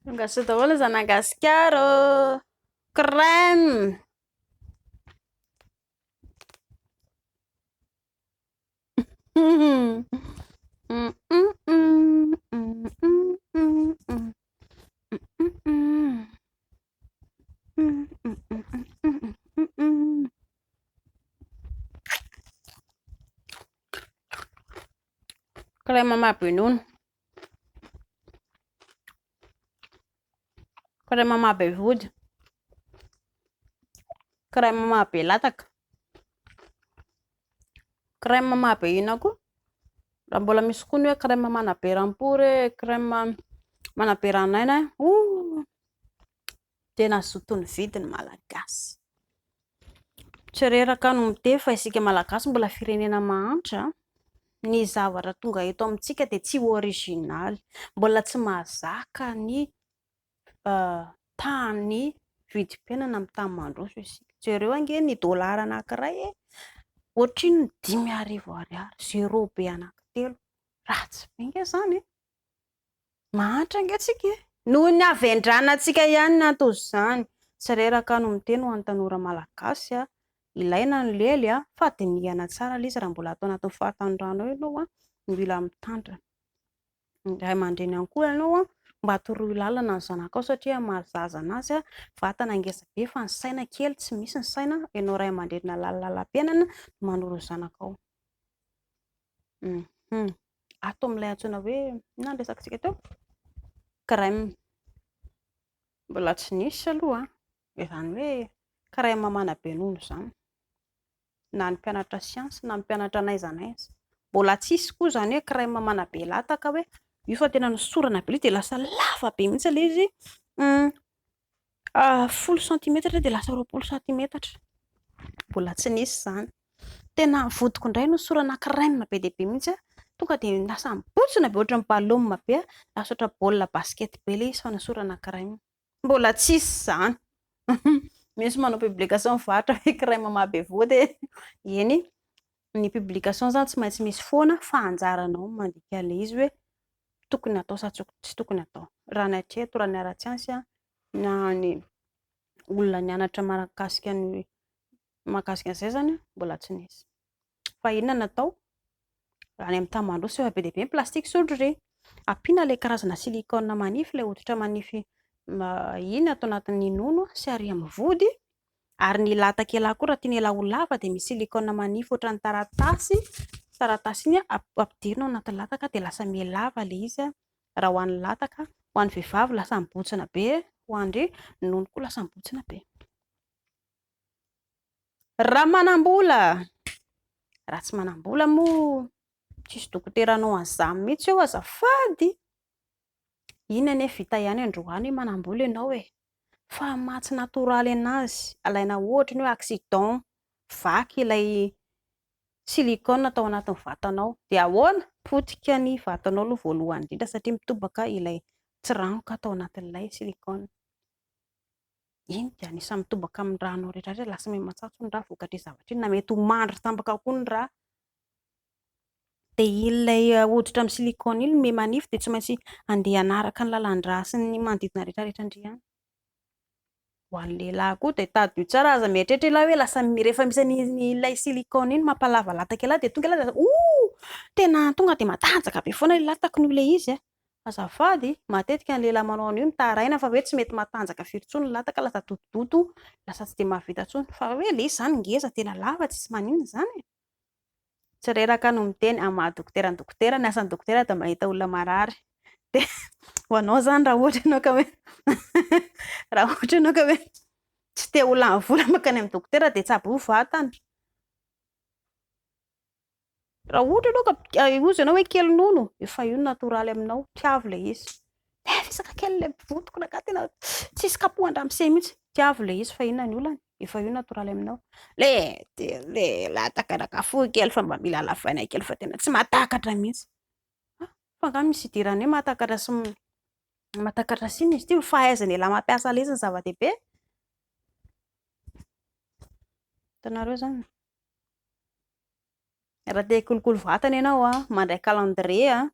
Tonga daholo Zanagasikara. Crème. Crème mahabe-nono. Crème mahabe-vody. Crème mahabe-lataka. Crème mahabe ina koa. Raha mbola misy koa ny hoe crème manabe rampory, crème manabe ranaina. Tena zoto ny vidiny malagasy. Tsy reraka no mite fa isika malagasy mbola firenena mahantra. Ny zavatra tonga eto amintsika dia tsy originaly. Mbola tsy mahazaka ny tany vidim-piainana amin'ny tany mandroso isika. Jereo ange ny dolara anankiray ohatriny 5,000 ariary. Zéro be anankitelo. Ratsy be nge zany. Mahantra nge tsika. Noho ny havendranantsika ihany no antony izany. Tsy reraka no miteny ho an'ny tanora malagasy ilaina ny lely fa dinihana tsara ilay izy raha mbola atao anatin'ny fahatany-drano eo ianao mila mitandrina. Ny ray aman-dreny ihany koa ianao mba hatoroy lalana ny zanakao satria mahazaza anazy vatana ngeza be fa ny saina kely tsy misy ny saina. Ianao ray aman-dreny lalam-piainana manoro ny zanakao. Ato amin'ilay antsoina hoe inona no resakantsika teo? Crème. Mbola tsy nisy aloha. Izany hoe crème manabe-nono izany. Na ny mpianatra siansy na ny mpianatra n'aiza n'aiza. Mbola tsisy koa izany hoe crème manabe lataka hoe io fa tena nosorana be dia lasa lava be mihitsy ilay izy. 10 cm dia lasa 20 cm. Mbola tsy nisy izany. Tena vodiko indray nosorana crème be dia be mihitsy tonga dia lasa mibotsina be ohatran'ny ballon be. Lasa ohatran'ny baolina basket be ilay izy fa nosorana crème. Mbola tsisy izany. Misy manao publication mivarotra hoe crème mahabe-vody. Eny, ny publication izany tsy maintsy misy foana fa anjaranao mandika ilay izy hoe tokony atao sa tsy tokony atao. Raha ny hatreto, raha ny ara-tsiansy na ny olona nianatra mahakasika an'izay zany mbola tsy nisy. Fa inona no atao? Raha ny amin'ny tany mandroso efa be dia be ny plastika sotro ireny. Ampiana ilay karazana silicone manify, ilay hoditra manify iny atao anatin'ny nono sy ary amin'ny vody. Ary ny lata kely koa raha tiana ho lava dia misy silicone manify ohatran'ny taratasy. Taratasy iny ampidirina ao anatin'ny lataka dia lasa mihalava ilay izy. Raha ho an'ny lataka, ho an'ny vehivavy lasa mibotsina be, ho an'ny nono koa lasa mibotsina be. Raha manam-bola, raha tsy manam-bola moa tsisy dokoteranao an'izany mihitsy eo azafady. Inona anefa vita ihany androany hoe manam-bola ianao fa mahatsy natoraly anazy. Alaina ohatra ny hoe accident, vaky ilay silicone atao anatin'ny vatanao dia ahoana? Potika ny vatanao aloha voalohany indrindra satria mitobaka ilay tsiranoka atao anatin'ilay silicone. Iny dia anisany mitobaka amin'ny ranao rehetra lasa mahatsatso ny rà vokatry zavatra iny na mety ho mandry tambaka koa ny rà. Dia ilay hoditra amin'ny silicone iny manify dia tsy maintsy andeha hanaraka ny lalan-drà sy ny manodidina rehetrarehetra indray. Ho an'ny lehilahy koa dia tadio tsara aza mieritreritra ilay hoe lasa rehefa misy ilay silicone iny mampalava lataka elahy dia tonga ilay tena tonga dia matanjaka be foana ilay lataka noho ilay izy. Azafady, matetika ny lehilahy manao an'io mitaraina fa hoe tsy mety matanjaka firy intsony ny lataka lasa dotodoto lasa tsy dia mahavita intsony fa hoe ilay izy izany ngeza tena lava tsisy maninona izany. Tsy reraka no miteny amin'ny maha dokotera ny dokotera, ny asan'ny dokotera dia mahita olona marary. Dia ho anao izany raha ohatra ianao ka hoe raha ohatra ianao ka hoe tsy te ho lany vola mankany amin'ny dokotera dia tsy aby ho vatana. Raha ohatra ianao ka hozy ianao hoe kely nono, efa io natoraly aminao, tiavo ilay izy. Fisaka kely ilay vodiko raha tena tsisy kapohan-dramose mihitsy. Tiavo ilay izy fa inona ny olana? Efa io natoraly aminao. Le lataka nakafohy kely fa mba mila halavaina kely fa tena tsy mahatakatra mihitsy. Fa angaha misy idirany hoe mahatakatra sy inona izy ity? Fahaizan'ny lehilahy mampiasa ilay izy ny zava-dehibe. Hitanareo izany. Raha te hikolokolo vatana ianao mandray calendrier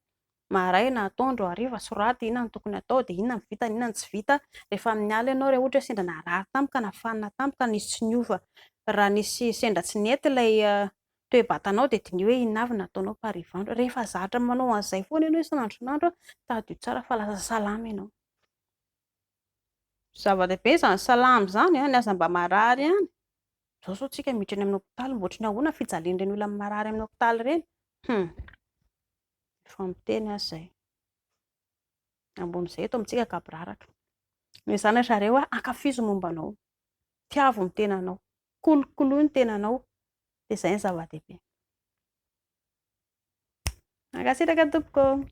maray na atoandro hariva soraty inona no tokony atao dia inona ny vita inona ny tsy vita. Rehefa amin'ny alina ianao rehefa ohatra sendra narary tampoka na fanina tampoka nisy tsy niova, raha nisy sendra tsy nety ilay toe-batanao dia dinio hoe inona avy nataonao hariva andro. Rehefa zatra manao an'izay foana ianao isan'andro tadio tsara fa lasa salama ianao. Zava-dehibe izany salama izany ny aza mba marary ihany. Izao sao tsika miditra any amin'ny hôpitaly mba ohatry ny ahoana fijalian'ireny olona marary amin'ny hôpitaly ireny. Efa miteny aza izay. Ambon'izay eto amintsika kabraratra. Ny zanatra ireo ankafizo momba anao, tiavo ny tenanao, kolokoloa ny tenanao, dia izay ny zava-dehibe. Mankasitraka tompoko.